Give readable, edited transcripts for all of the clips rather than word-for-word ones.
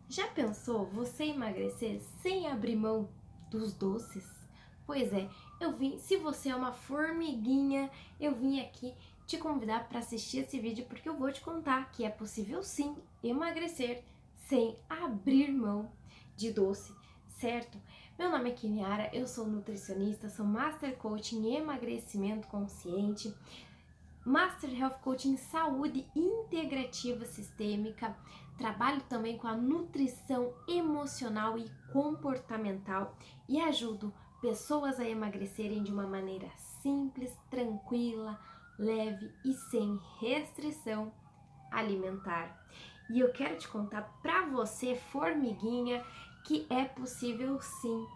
Já pensou você emagrecer sem abrir mão dos doces? Pois é, se você é uma formiguinha, eu vim aqui te convidar para assistir esse vídeo porque eu vou te contar que é possível sim emagrecer sem abrir mão de doce, certo? Meu nome é Kiniara, eu sou nutricionista, sou Master Coach em emagrecimento consciente, Master Health Coaching em saúde integrativa sistêmica. Trabalho também com a nutrição emocional e comportamental e ajudo pessoas a emagrecerem de uma maneira simples, tranquila, leve e sem restrição alimentar. E eu quero te contar para você, formiguinha, que é possível sim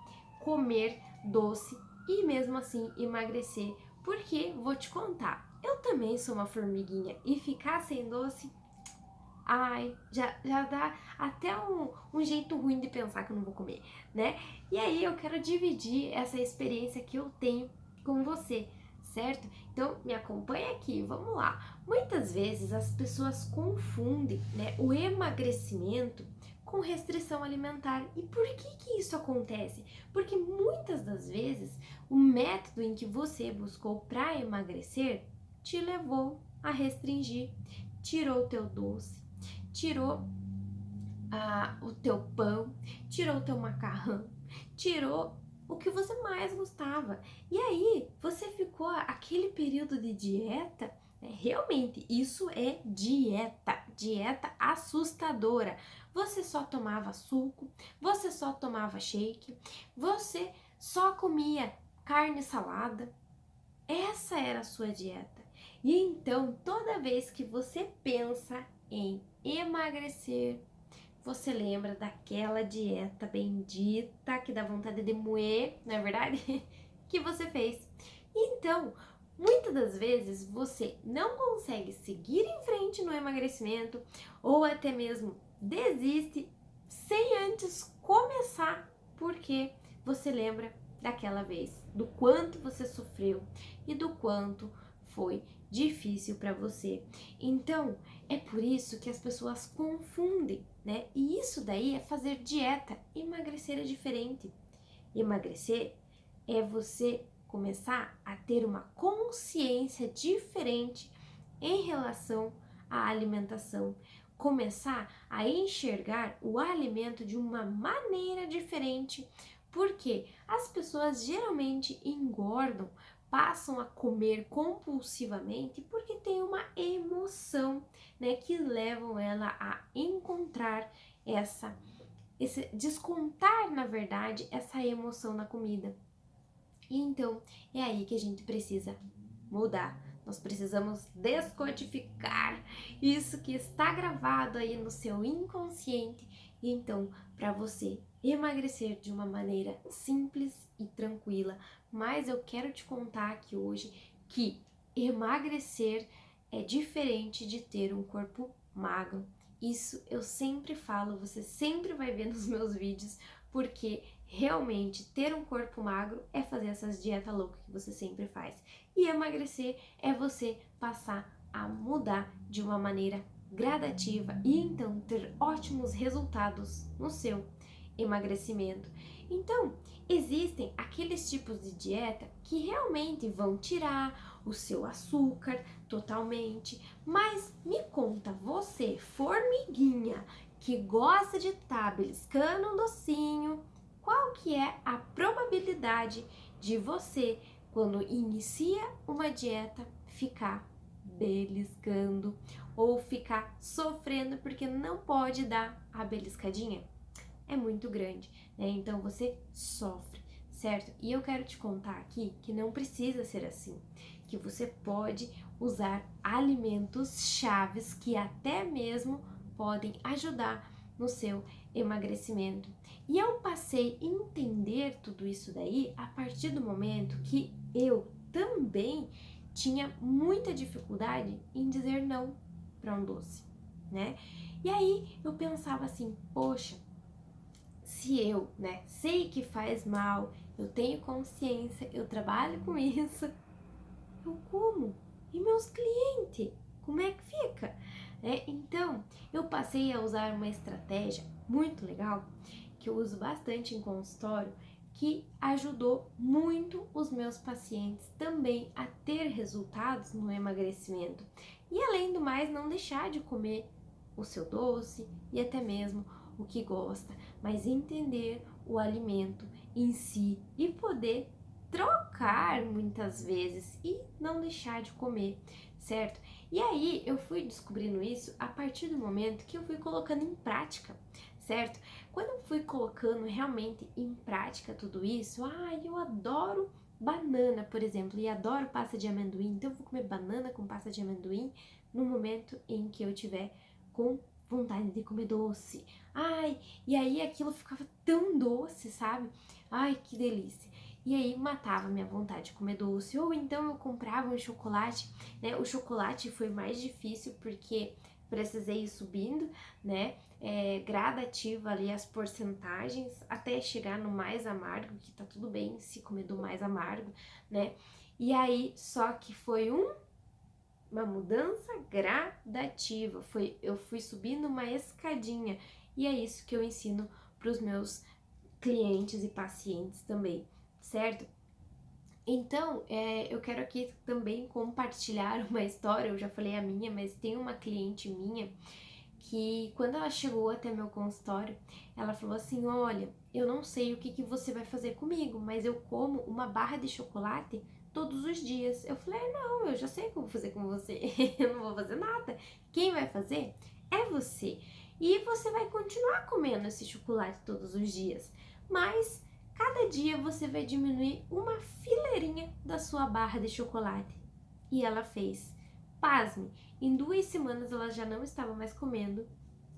comer doce e mesmo assim emagrecer. Porque vou te contar, eu também sou uma formiguinha e ficar sem doce, ai, já dá até um jeito ruim de pensar que eu não vou comer, né? E aí eu quero dividir essa experiência que eu tenho com você, certo? Então me acompanha aqui, vamos lá. Muitas vezes as pessoas confundem, né, o emagrecimento com restrição alimentar. E por que isso acontece? Porque muitas das vezes o método em que você buscou para emagrecer te levou a restringir, tirou o teu doce, tirou o teu pão, tirou o teu macarrão, tirou o que você mais gostava. E aí você ficou aquele período de dieta, né? Realmente isso é dieta, dieta assustadora. Você só tomava suco, você só tomava shake, você só comia carne e salada. Essa era a sua dieta. E então, toda vez que você pensa em emagrecer, você lembra daquela dieta bendita que dá vontade de moer, não é verdade? Que você fez. Então, muitas das vezes você não consegue seguir em frente no emagrecimento ou até mesmo desiste sem antes começar, porque você lembra daquela vez, do quanto você sofreu e do quanto foi difícil para você. Então, é por isso que as pessoas confundem, né? E isso daí é fazer dieta. Emagrecer é diferente. Emagrecer é você começar a ter uma consciência diferente em relação à alimentação. Começar a enxergar o alimento de uma maneira diferente, porque as pessoas geralmente engordam, passam a comer compulsivamente porque tem uma emoção, né, que levam ela a encontrar esse descontar, na verdade, essa emoção na comida. E então é aí que a gente precisa mudar. Nós precisamos descodificar isso que está gravado aí no seu inconsciente. E então, para você emagrecer de uma maneira simples e tranquila, mas eu quero te contar aqui hoje que emagrecer é diferente de ter um corpo magro. Isso eu sempre falo, você sempre vai ver nos meus vídeos, porque realmente ter um corpo magro é fazer essas dietas loucas que você sempre faz. E emagrecer é você passar a mudar de uma maneira gradativa e então ter ótimos resultados no seu emagrecimento. Então, existem aqueles tipos de dieta que realmente vão tirar o seu açúcar totalmente, mas me conta, você, formiguinha, que gosta de estar beliscando um docinho, qual que é a probabilidade de você, quando inicia uma dieta, ficar beliscando ou ficar sofrendo porque não pode dar a beliscadinha? É muito grande, né? Então você sofre, certo? E eu quero te contar aqui que não precisa ser assim, que você pode usar alimentos chaves que até mesmo podem ajudar no seu emagrecimento. E eu passei a entender tudo isso daí a partir do momento que eu também tinha muita dificuldade em dizer não para um doce, né? E aí eu pensava assim, poxa, se eu, né, sei que faz mal, eu tenho consciência, eu trabalho com isso, eu como. E meus clientes, como é que fica? Então, eu passei a usar uma estratégia muito legal, que eu uso bastante em consultório, que ajudou muito os meus pacientes também a ter resultados no emagrecimento. E além do mais, não deixar de comer o seu doce e até mesmo o que gosta, mas entender o alimento em si e poder trocar muitas vezes e não deixar de comer, certo? E aí eu fui descobrindo isso a partir do momento que eu fui colocando em prática, certo? Quando eu fui colocando realmente em prática tudo isso, eu adoro banana, por exemplo, e adoro pasta de amendoim, então eu vou comer banana com pasta de amendoim no momento em que eu tiver com vontade de comer doce. E aí aquilo ficava tão doce, sabe? Que delícia. E aí matava minha vontade de comer doce. Ou então eu comprava um chocolate, né? O chocolate foi mais difícil porque precisei ir subindo, né? Gradativo ali as porcentagens até chegar no mais amargo, que tá tudo bem se comer do mais amargo, né? E aí, só que foi uma mudança gradativa, eu fui subindo uma escadinha, e é isso que eu ensino para os meus clientes e pacientes também, certo? Então, eu quero aqui também compartilhar uma história, eu já falei a minha, mas tem uma cliente minha que quando ela chegou até meu consultório, ela falou assim, olha, eu não sei o que você vai fazer comigo, mas eu como uma barra de chocolate todos os dias. Eu falei, não, eu já sei o que eu vou fazer com você, eu não vou fazer nada. Quem vai fazer é você. E você vai continuar comendo esse chocolate todos os dias, mas cada dia você vai diminuir uma fileirinha da sua barra de chocolate. E ela fez. Pasme, em 2 semanas ela já não estava mais comendo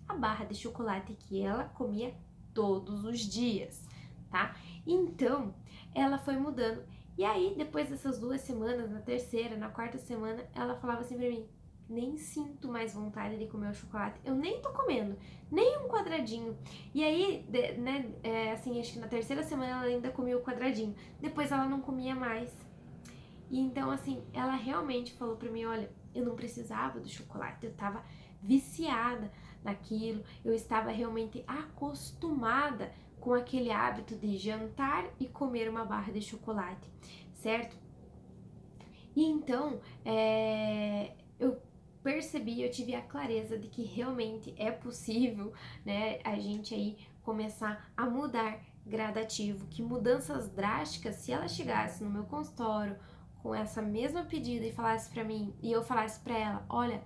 a barra de chocolate que ela comia todos os dias, tá? Então, ela foi mudando. E aí, depois dessas 2 semanas, na terceira, na quarta semana, ela falava assim pra mim, nem sinto mais vontade de comer o chocolate, eu nem tô comendo, nem um quadradinho. E aí, assim, acho que na terceira semana ela ainda comia o quadradinho, depois ela não comia mais. E então, assim, ela realmente falou pra mim, olha, eu não precisava do chocolate, eu tava viciada naquilo, eu estava realmente acostumada com aquele hábito de jantar e comer uma barra de chocolate, certo? E então, eu percebi, eu tive a clareza de que realmente é possível, né, a gente aí começar a mudar gradativo, que mudanças drásticas, se ela chegasse no meu consultório com essa mesma pedida e falasse pra mim, e eu falasse pra ela, olha,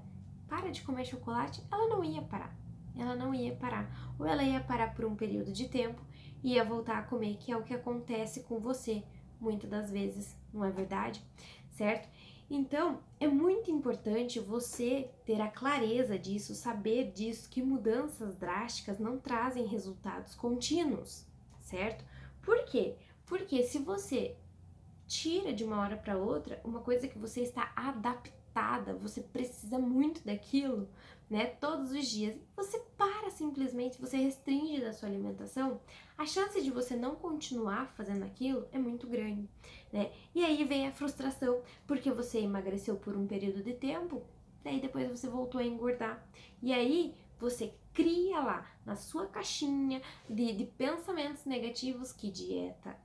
para de comer chocolate, ela não ia parar. Ela não ia parar. Ou ela ia parar por um período de tempo e ia voltar a comer, que é o que acontece com você muitas das vezes, não é verdade? Certo? Então, é muito importante você ter a clareza disso, saber disso, que mudanças drásticas não trazem resultados contínuos, certo? Por quê? Porque se você tira de uma hora para outra uma coisa que você está adaptada, você precisa muito daquilo, né? Todos os dias, você para simplesmente, você restringe da sua alimentação, a chance de você não continuar fazendo aquilo é muito grande, né? E aí vem a frustração, porque você emagreceu por um período de tempo, daí depois você voltou a engordar. E aí você cria lá na sua caixinha de pensamentos negativos que dieta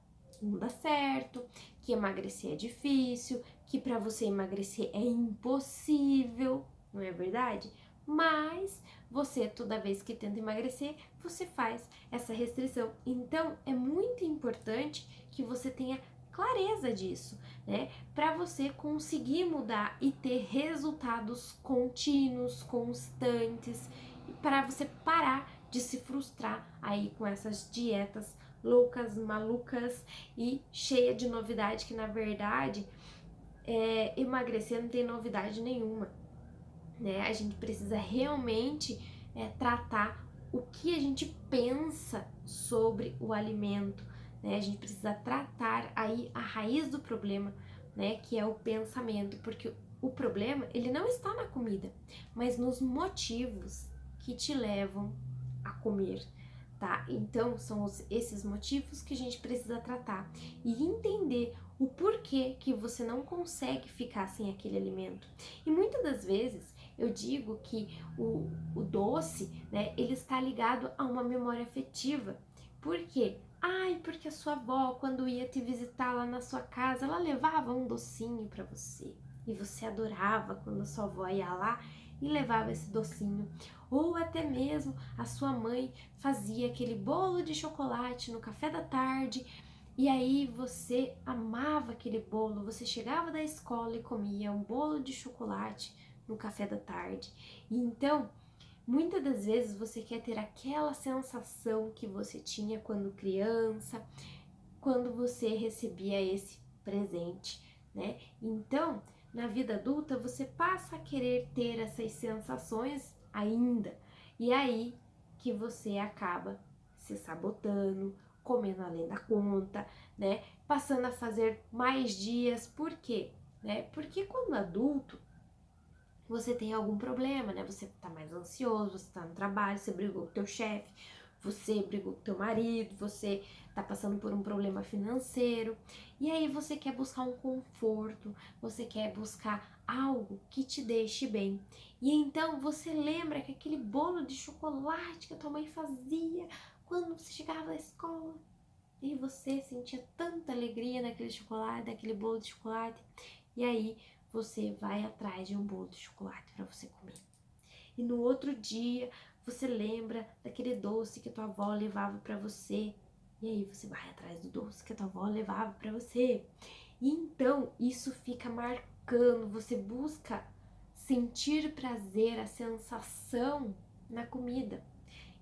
não dá certo, que emagrecer é difícil, que para você emagrecer é impossível, não é verdade? Mas você, toda vez que tenta emagrecer, você faz essa restrição. Então, é muito importante que você tenha clareza disso, né? Para você conseguir mudar e ter resultados contínuos, constantes, para você parar de se frustrar aí com essas dietas loucas, malucas e cheia de novidade, que na verdade emagrecer não tem novidade nenhuma, né? A gente precisa realmente tratar o que a gente pensa sobre o alimento, né? A gente precisa tratar aí a raiz do problema, né? Que é o pensamento, porque o problema, ele não está na comida, mas nos motivos que te levam a comer, tá? Então, são esses motivos que a gente precisa tratar e entender o porquê que você não consegue ficar sem aquele alimento. E muitas das vezes eu digo que o doce, né, ele está ligado a uma memória afetiva. Por quê? Ai, porque a sua avó, quando ia te visitar lá na sua casa, ela levava um docinho para você. E você adorava quando a sua avó ia lá e levava esse docinho. Ou até mesmo a sua mãe fazia aquele bolo de chocolate no café da tarde. E aí você amava aquele bolo, você chegava da escola e comia um bolo de chocolate no café da tarde. E então, muitas das vezes você quer ter aquela sensação que você tinha quando criança, quando você recebia esse presente, né? Então, na vida adulta, você passa a querer ter essas sensações ainda. E aí que você acaba se sabotando, comendo além da conta, né? Passando a fazer mais dias. Por quê? Né? Porque quando adulto, você tem algum problema, né? Você tá mais ansioso, você tá no trabalho, você brigou com teu chefe, você brigou com teu marido, você tá passando por um problema financeiro, e aí você quer buscar um conforto, você quer buscar algo que te deixe bem. E então você lembra que aquele bolo de chocolate que a tua mãe fazia quando você chegava da escola, e você sentia tanta alegria naquele chocolate, daquele bolo de chocolate, e aí você vai atrás de um bolo de chocolate para você comer. E no outro dia você lembra daquele doce que a tua avó levava para você, e aí você vai atrás do doce que a tua avó levava para você. E então isso fica marcando, você busca sentir prazer, a sensação na comida.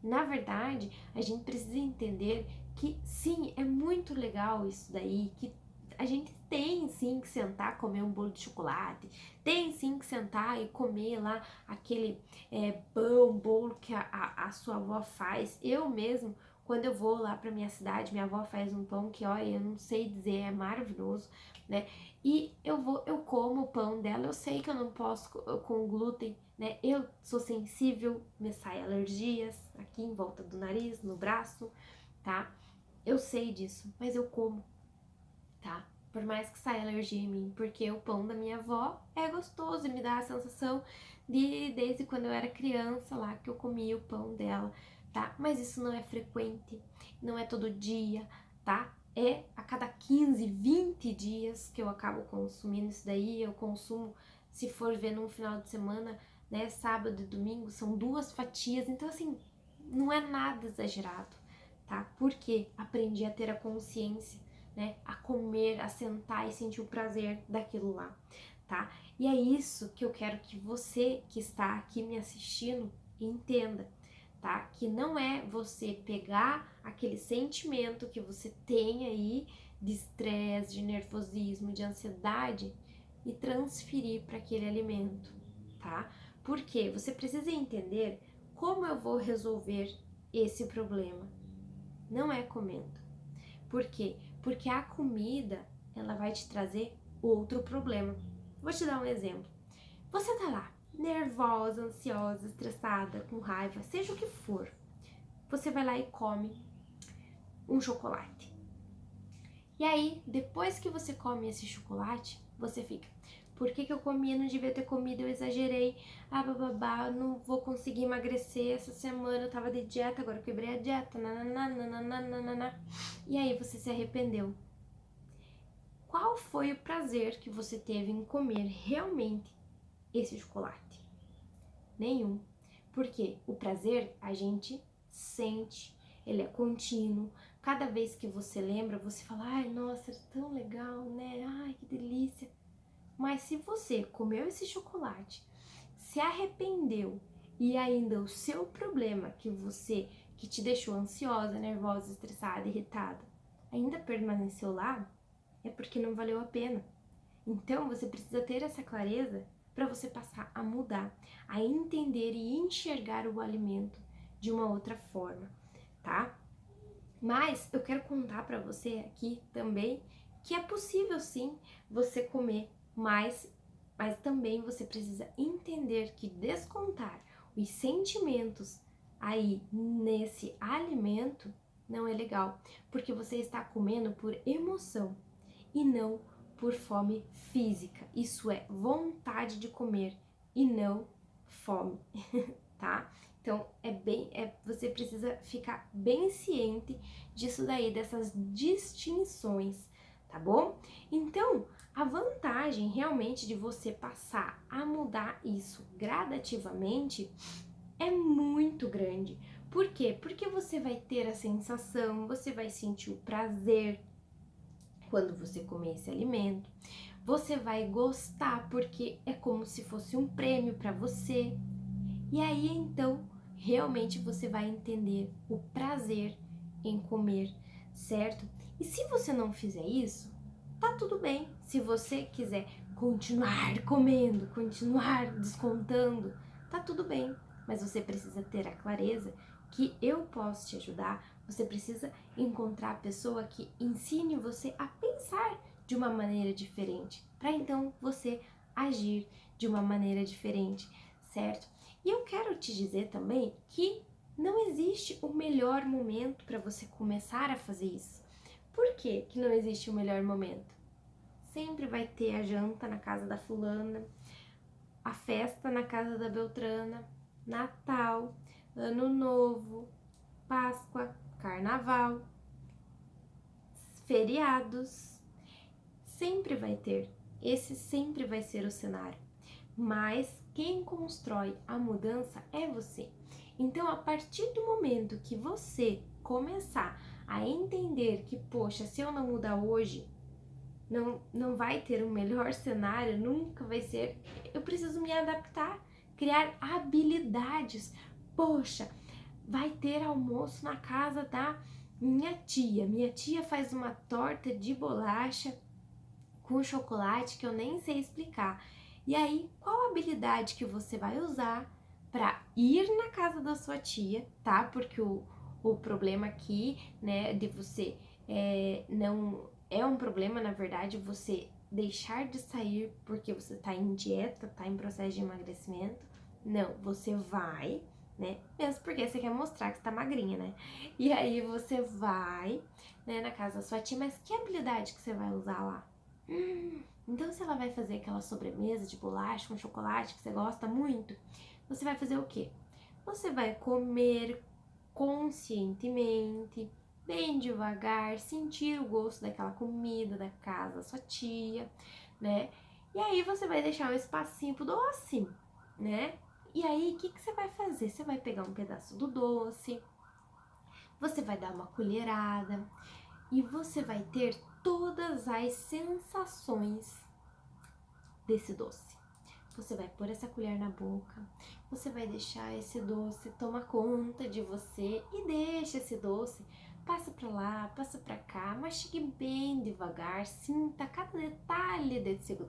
Na verdade, a gente precisa entender que sim, é muito legal isso daí, que a gente tem sim que sentar, comer um bolo de chocolate, tem sim que sentar e comer lá aquele pão, bolo que a sua avó faz. Eu mesmo, quando eu vou lá pra minha cidade, minha avó faz um pão que, olha, eu não sei dizer, é maravilhoso, né? E eu como o pão dela, eu sei que eu não posso com glúten, né? Eu sou sensível, me saem alergias aqui em volta do nariz, no braço, tá? Eu sei disso, mas eu como, tá? Por mais que saia alergia em mim, porque o pão da minha avó é gostoso e me dá a sensação de desde quando eu era criança lá que eu comia o pão dela, tá? Mas isso não é frequente, não é todo dia, tá? É a cada 15, 20 dias que eu acabo consumindo isso daí. Eu consumo, se for ver num final de semana, né, sábado e domingo, são 2 fatias, então assim, não é nada exagerado, tá? Porque aprendi a ter a consciência, né, a comer, a sentar e sentir o prazer daquilo lá, tá? E é isso que eu quero que você que está aqui me assistindo entenda, tá? Que não é você pegar aquele sentimento que você tem aí de estresse, de nervosismo, de ansiedade e transferir para aquele alimento, tá? Porque você precisa entender como eu vou resolver esse problema. Não é comendo. Por quê? Porque a comida, ela vai te trazer outro problema. Vou te dar um exemplo. Você tá lá, nervosa, ansiosa, estressada, com raiva, seja o que for. Você vai lá e come um chocolate. E aí, depois que você come esse chocolate, você fica: por que eu comi? Não devia ter comido, eu exagerei. Ah, bababá, não vou conseguir emagrecer essa semana, eu tava de dieta, agora eu quebrei a dieta. Nananana. E aí você se arrependeu. Qual foi o prazer que você teve em comer realmente esse chocolate? Nenhum. Porque o prazer a gente sente, ele é contínuo. Cada vez que você lembra, você fala: ai, nossa, era tão legal, né? Ai, que delícia. Mas se você comeu esse chocolate, se arrependeu e ainda o seu problema que te deixou ansiosa, nervosa, estressada, irritada, ainda permaneceu lá, é porque não valeu a pena. Então você precisa ter essa clareza para você passar a mudar, a entender e enxergar o alimento de uma outra forma, tá? Mas eu quero contar para você aqui também que é possível sim você comer mais, mas também você precisa entender que descontar os sentimentos aí nesse alimento não é legal, porque você está comendo por emoção e não por fome física. Isso é vontade de comer e não fome, tá? Então, você precisa ficar bem ciente disso daí, dessas distinções, tá bom? Então, a vantagem realmente de você passar a mudar isso gradativamente é muito grande. Por quê? Porque você vai ter a sensação, você vai sentir o prazer quando você comer esse alimento. Você vai gostar porque é como se fosse um prêmio para você. E aí então, realmente você vai entender o prazer em comer, certo? E se você não fizer isso, tá tudo bem. Se você quiser continuar comendo, continuar descontando, tá tudo bem. Mas você precisa ter a clareza que eu posso te ajudar. Você precisa encontrar a pessoa que ensine você a pensar de uma maneira diferente, para então você agir de uma maneira diferente, certo? E eu quero te dizer também que não existe o melhor momento para você começar a fazer isso. Por que que não existe o melhor momento? Sempre vai ter a janta na casa da fulana, a festa na casa da Beltrana, Natal, Ano Novo, Páscoa, Carnaval, feriados. Sempre vai ter. Esse sempre vai ser o cenário. Mas quem constrói a mudança é você. Então, a partir do momento que você começar a entender que, poxa, se eu não mudar hoje, não vai ter um melhor cenário, nunca vai ser. Eu preciso me adaptar, criar habilidades. Poxa, vai ter almoço na casa da minha tia. Minha tia faz uma torta de bolacha com chocolate que eu nem sei explicar. E aí, qual habilidade que você vai usar para ir na casa da sua tia, tá? Porque o problema aqui, né, de você não é um problema, na verdade, você deixar de sair porque você tá em dieta, tá em processo de emagrecimento. Não, você vai, né? Mesmo porque você quer mostrar que você tá magrinha, né? E aí você vai, né, na casa da sua tia, mas que habilidade que você vai usar lá? Então, se ela vai fazer aquela sobremesa de bolacha com chocolate que você gosta muito, você vai fazer o quê? Você vai comer conscientemente, bem devagar, sentir o gosto daquela comida da casa da sua tia, né? E aí você vai deixar um espacinho pro doce, né? E aí, o que você vai fazer? Você vai pegar um pedaço do doce, você vai dar uma colherada e você vai ter todas as sensações desse doce. Você vai pôr essa colher na boca, você vai deixar esse doce tomar conta de você e deixa esse doce, passa pra lá, passa pra cá, mastigue bem devagar, sinta cada detalhe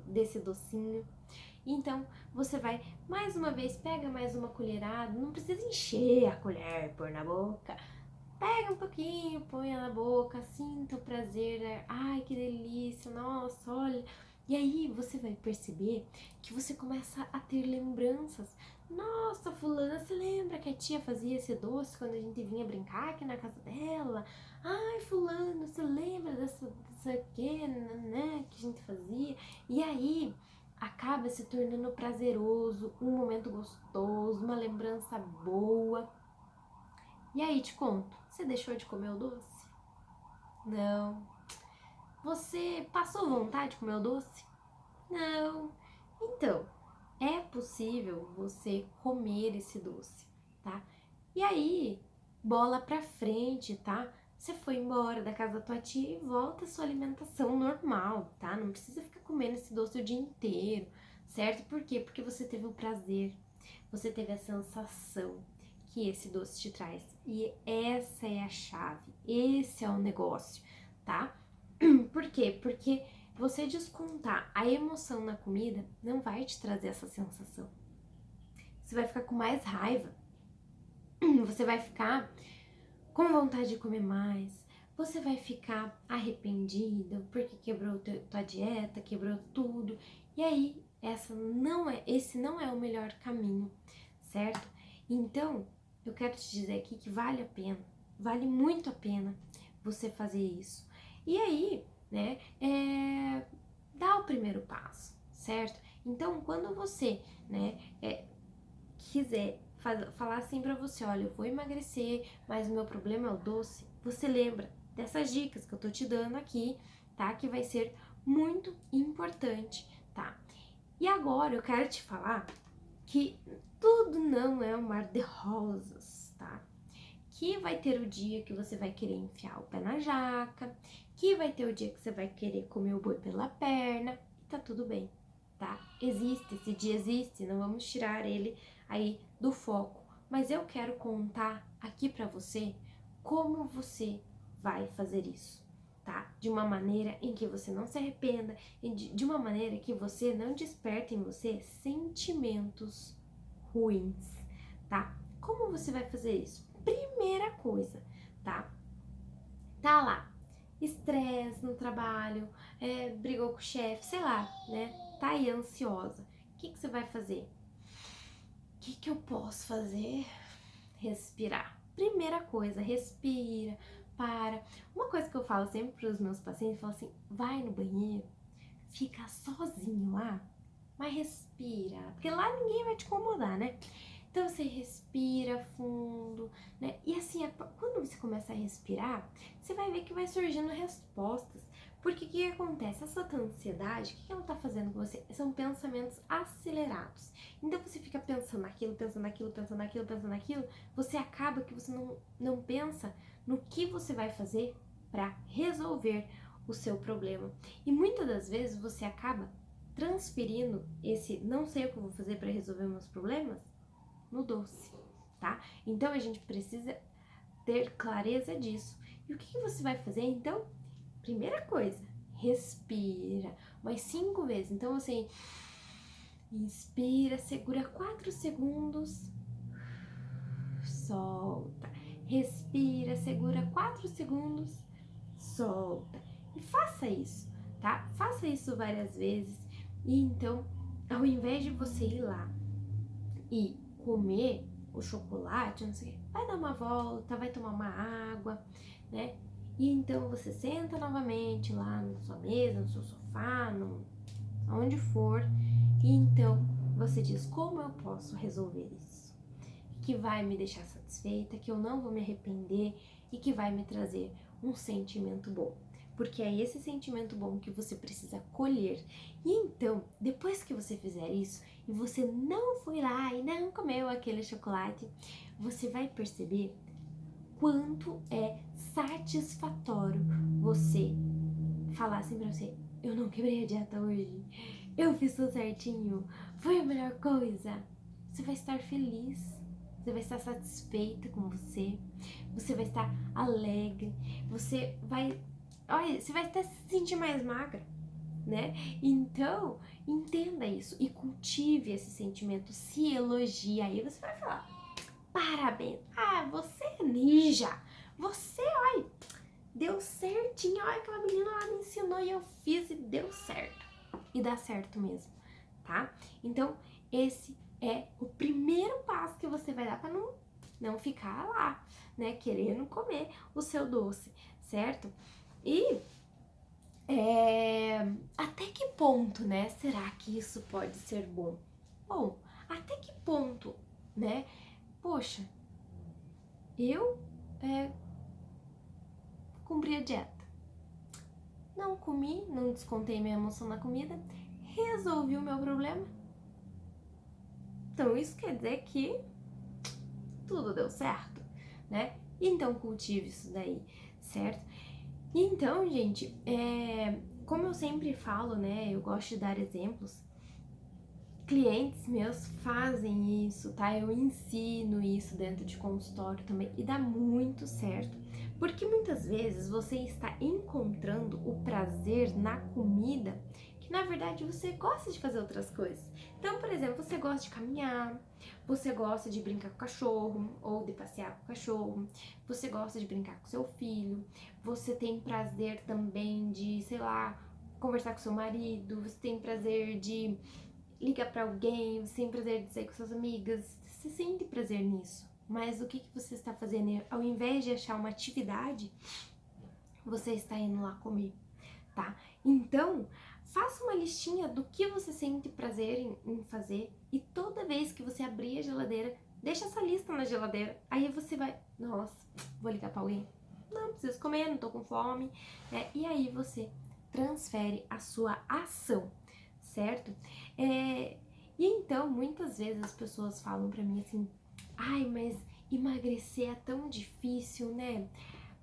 desse docinho. Então, você vai, mais uma vez, pega mais uma colherada, não precisa encher a colher, pôr na boca. Pega um pouquinho, põe na boca, sinta o prazer, né? Ai, que delícia, nossa, olha. E aí você vai perceber que você começa a ter lembranças. Nossa, fulana, você lembra que a tia fazia esse doce quando a gente vinha brincar aqui na casa dela? Ai, fulano, você lembra dessa que, né, que a gente fazia? E aí acaba se tornando prazeroso, um momento gostoso, uma lembrança boa. E aí, te conto, você deixou de comer o doce? Não. Você passou vontade de comer o doce? Não. Então, é possível você comer esse doce, tá? E aí, bola pra frente, tá? Você foi embora da casa da tua tia e volta à sua alimentação normal, tá? Não precisa ficar comendo esse doce o dia inteiro, certo? Por quê? Porque você teve o prazer, você teve a sensação que esse doce te traz. E essa é a chave, esse é o negócio, tá? Por quê? Porque você descontar a emoção na comida não vai te trazer essa sensação. Você vai ficar com mais raiva, você vai ficar com vontade de comer mais, você vai ficar arrependida porque quebrou tua dieta, quebrou tudo. E aí, esse não é o melhor caminho, certo? Então, eu quero te dizer aqui que vale a pena, vale muito a pena você fazer isso. E aí, né, dá o primeiro passo, certo? Então, quando você, né, quiser falar assim pra você, olha, eu vou emagrecer, mas o meu problema é o doce, você lembra dessas dicas que eu tô te dando aqui, tá? Que vai ser muito importante, tá? E agora eu quero te falar que tudo não é um mar de rosas, tá? Que vai ter o dia que você vai querer enfiar o pé na jaca, que vai ter o dia que você vai querer comer o boi pela perna, e tá tudo bem, tá? Existe, esse dia existe, não vamos tirar ele aí do foco. Mas eu quero contar aqui pra você como você vai fazer isso, tá? De uma maneira em que você não se arrependa, de uma maneira que você não desperte em você sentimentos ruins, tá? Como você vai fazer isso? Primeira coisa, tá? Tá lá, estresse no trabalho, brigou com o chefe, sei lá, né? Tá aí ansiosa. O que você vai fazer? O que eu posso fazer? Respirar. Primeira coisa, respira, para. Uma coisa que eu falo sempre para os meus pacientes, eu falo assim, vai no banheiro, fica sozinho lá, mas respira, porque lá ninguém vai te incomodar, né? Então você respira fundo, né? E assim, quando você começa a respirar, você vai ver que vai surgindo respostas. Porque o que acontece? Essa tua ansiedade, o que ela tá fazendo com você? São pensamentos acelerados. Então você fica pensando naquilo, pensando naquilo, pensando naquilo, pensando naquilo. Você acaba que você não pensa no que você vai fazer para resolver o seu problema. E muitas das vezes você acaba transferindo esse não sei o que eu vou fazer para resolver meus problemas no doce, tá? Então a gente precisa ter clareza disso. E o que você vai fazer então? Primeira coisa, respira, mais 5 vezes. Então você inspira, segura 4 segundos, solta. Respira, segura 4 segundos, solta. E faça isso, tá? Faça isso várias vezes. E então, ao invés de você ir lá e comer o chocolate, não sei o que, vai dar uma volta, vai tomar uma água, né? E então você senta novamente lá na sua mesa, no seu sofá, onde for, e então você diz como eu posso resolver isso, que vai me deixar satisfeita, que eu não vou me arrepender e que vai me trazer um sentimento bom. Porque é esse sentimento bom que você precisa colher. E então, depois que você fizer isso, e você não foi lá e não comeu aquele chocolate, você vai perceber quanto é satisfatório você falar assim pra você, eu não quebrei a dieta hoje, eu fiz tudo certinho, foi a melhor coisa. Você vai estar feliz, você vai estar satisfeita com você, você vai estar alegre, você vai até se sentir mais magra, né? Então, entenda isso e cultive esse sentimento, se elogie. Aí você vai falar, parabéns, você é ninja, você, olha, deu certinho, olha, aquela menina lá me ensinou e eu fiz e deu certo. E dá certo mesmo, tá? Então, esse é o primeiro passo que você vai dar para não ficar lá, né, querendo comer o seu doce, certo? E até que ponto, né, será que isso pode ser bom? Bom, até que ponto, né? Poxa, eu cumpri a dieta. Não comi, não descontei minha emoção na comida, resolvi o meu problema. Então isso quer dizer que tudo deu certo, né? Então cultive isso daí, certo? Então, gente, como eu sempre falo, né? Eu gosto de dar exemplos. Clientes meus fazem isso, tá? Eu ensino isso dentro de consultório também e dá muito certo. Porque muitas vezes você está encontrando o prazer na comida que na verdade você gosta de fazer outras coisas. Então, por exemplo, você gosta de caminhar, você gosta de brincar com o cachorro ou de passear com o cachorro, você gosta de brincar com seu filho, você tem prazer também de, sei lá, conversar com seu marido, você tem prazer de ligar pra alguém, você tem prazer de sair com suas amigas, você sente prazer nisso. Mas o que você está fazendo? Ao invés de achar uma atividade, você está indo lá comer, tá? Então, Faça uma listinha do que você sente prazer em fazer e toda vez que você abrir a geladeira, deixa essa lista na geladeira. Aí você vai, nossa, vou ligar pra alguém? Não, preciso comer, não tô com fome, né? E aí você transfere a sua ação, certo? E então, muitas vezes as pessoas falam pra mim assim, ai, mas emagrecer é tão difícil, né?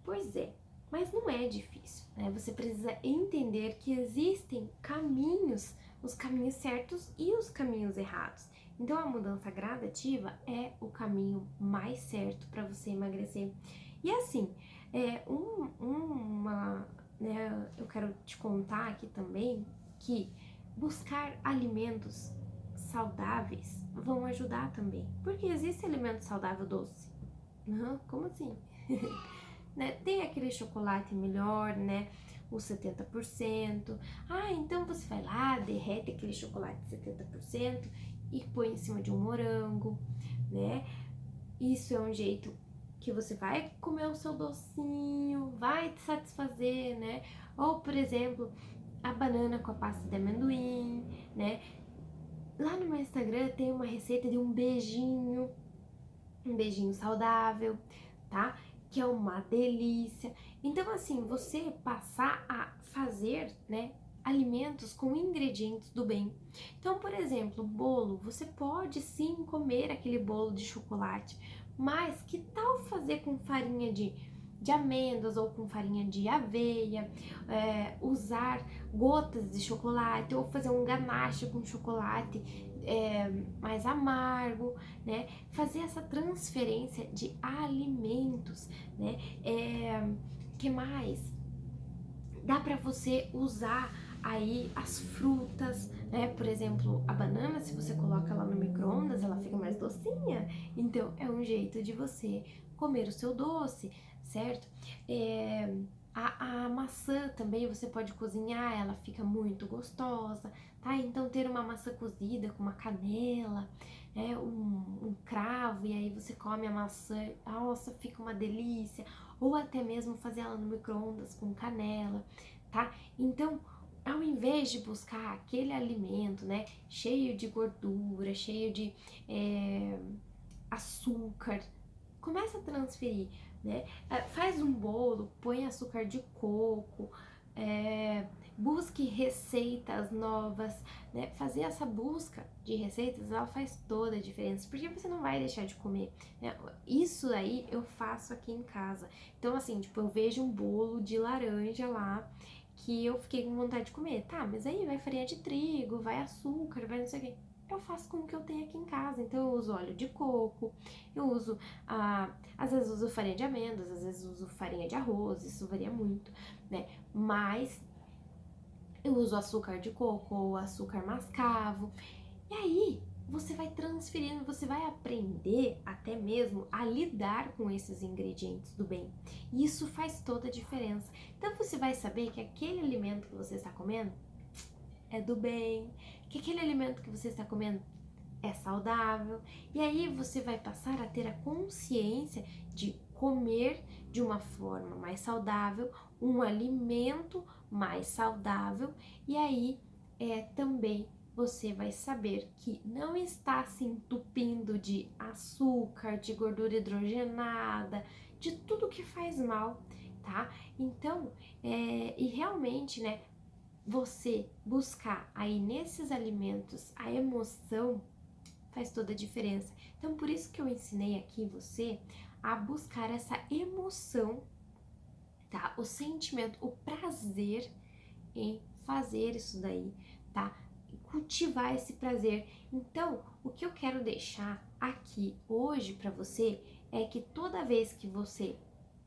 Pois é, mas não é difícil, né? Você precisa entender que existem caminhos, os caminhos certos e os caminhos errados. Então a mudança gradativa é o caminho mais certo para você emagrecer. E assim, né, eu quero te contar aqui também que buscar alimentos saudáveis vão ajudar também. Porque existe alimento saudável doce. Não, como assim? Né? Tem aquele chocolate melhor, né? O 70%. Ah, então você vai lá, derrete aquele chocolate 70% e põe em cima de um morango, né? Isso é um jeito que você vai comer o seu docinho, vai te satisfazer, né? Ou, por exemplo, a banana com a pasta de amendoim, né? Lá no meu Instagram tem uma receita de um beijinho saudável, tá? Que é uma delícia. Então, assim, você passar a fazer, né, alimentos com ingredientes do bem. Então, por exemplo, bolo, você pode sim comer aquele bolo de chocolate, mas que tal fazer com farinha de amêndoas ou com farinha de aveia, usar gotas de chocolate ou fazer um ganache com chocolate mais amargo, né? Fazer essa transferência de alimentos, né? Que mais? Dá para você usar aí as frutas, né? Por exemplo, a banana, se você coloca ela no micro-ondas, ela fica mais docinha. Então, é um jeito de você comer o seu doce, certo? A maçã também você pode cozinhar, ela fica muito gostosa, tá? Então, ter uma maçã cozida com uma canela, um cravo, e aí você come a maçã, nossa, fica uma delícia. Ou até mesmo fazer ela no micro-ondas com canela, tá? Então, ao invés de buscar aquele alimento, né, cheio de gordura, cheio de açúcar, começa a transferir, né? Faz um bolo, põe açúcar de coco, busque receitas novas, né? Fazer essa busca de receitas, ela faz toda a diferença, porque você não vai deixar de comer, né? Isso aí eu faço aqui em casa. Então, assim, tipo, eu vejo um bolo de laranja lá, que eu fiquei com vontade de comer. Tá, mas aí vai farinha de trigo, vai açúcar, vai não sei o quê. Eu faço com o que eu tenho aqui em casa. Então eu uso óleo de coco, eu uso, às vezes uso farinha de amêndoas, às vezes uso farinha de arroz, isso varia muito, né? Mas eu uso açúcar de coco ou açúcar mascavo. E aí você vai transferindo, você vai aprender até mesmo a lidar com esses ingredientes do bem. E isso faz toda a diferença. Então você vai saber que aquele alimento que você está comendo é do bem, que aquele alimento que você está comendo é saudável, e aí você vai passar a ter a consciência de comer de uma forma mais saudável, um alimento mais saudável, e aí também você vai saber que não está se entupindo de açúcar, de gordura hidrogenada, de tudo que faz mal, tá? Então, e realmente, né, você buscar aí nesses alimentos a emoção faz toda a diferença. Então, por isso que eu ensinei aqui você a buscar essa emoção, tá? O sentimento, o prazer em fazer isso daí, tá? Cultivar esse prazer. Então, o que eu quero deixar aqui hoje para você é que toda vez que você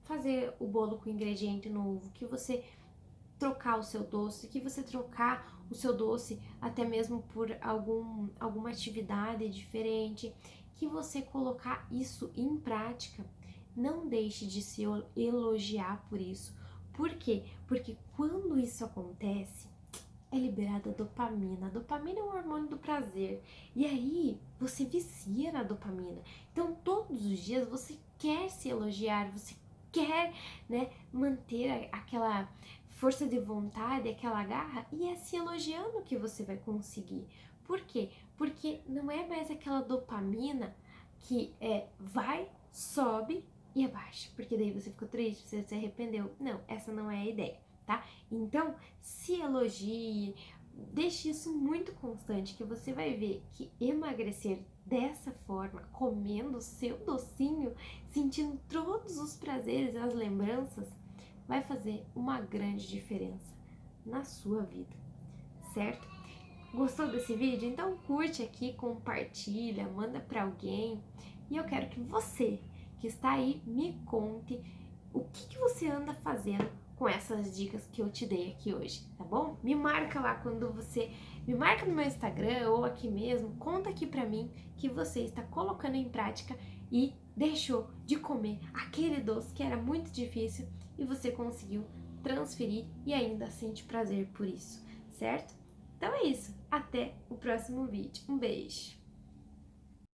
fazer o bolo com ingrediente novo, que você trocar o seu doce, que você trocar o seu doce até mesmo por alguma atividade diferente, que você colocar isso em prática, não deixe de se elogiar por isso. Por quê? Porque quando isso acontece, é liberada a dopamina. A dopamina é um hormônio do prazer. E aí, você vicia na dopamina. Então, todos os dias você quer se elogiar, você quer, né, manter aquela força de vontade, aquela garra, e é se elogiando que você vai conseguir. Por quê? Porque não é mais aquela dopamina que vai, sobe e abaixa, porque daí você ficou triste, você se arrependeu. Não, essa não é a ideia, tá? Então, se elogie, deixe isso muito constante, que você vai ver que emagrecer dessa forma, comendo o seu docinho, sentindo todos os prazeres, as lembranças, vai fazer uma grande diferença na sua vida, certo? Gostou desse vídeo? Então curte aqui, compartilha, manda para alguém. E eu quero que você, que está aí, me conte o que você anda fazendo com essas dicas que eu te dei aqui hoje, tá bom? Me marca lá quando você... Me marca no meu Instagram ou aqui mesmo, conta aqui pra mim que você está colocando em prática e deixou de comer aquele doce que era muito difícil e você conseguiu transferir e ainda sente prazer por isso, certo? Então é isso, até o próximo vídeo. Um beijo!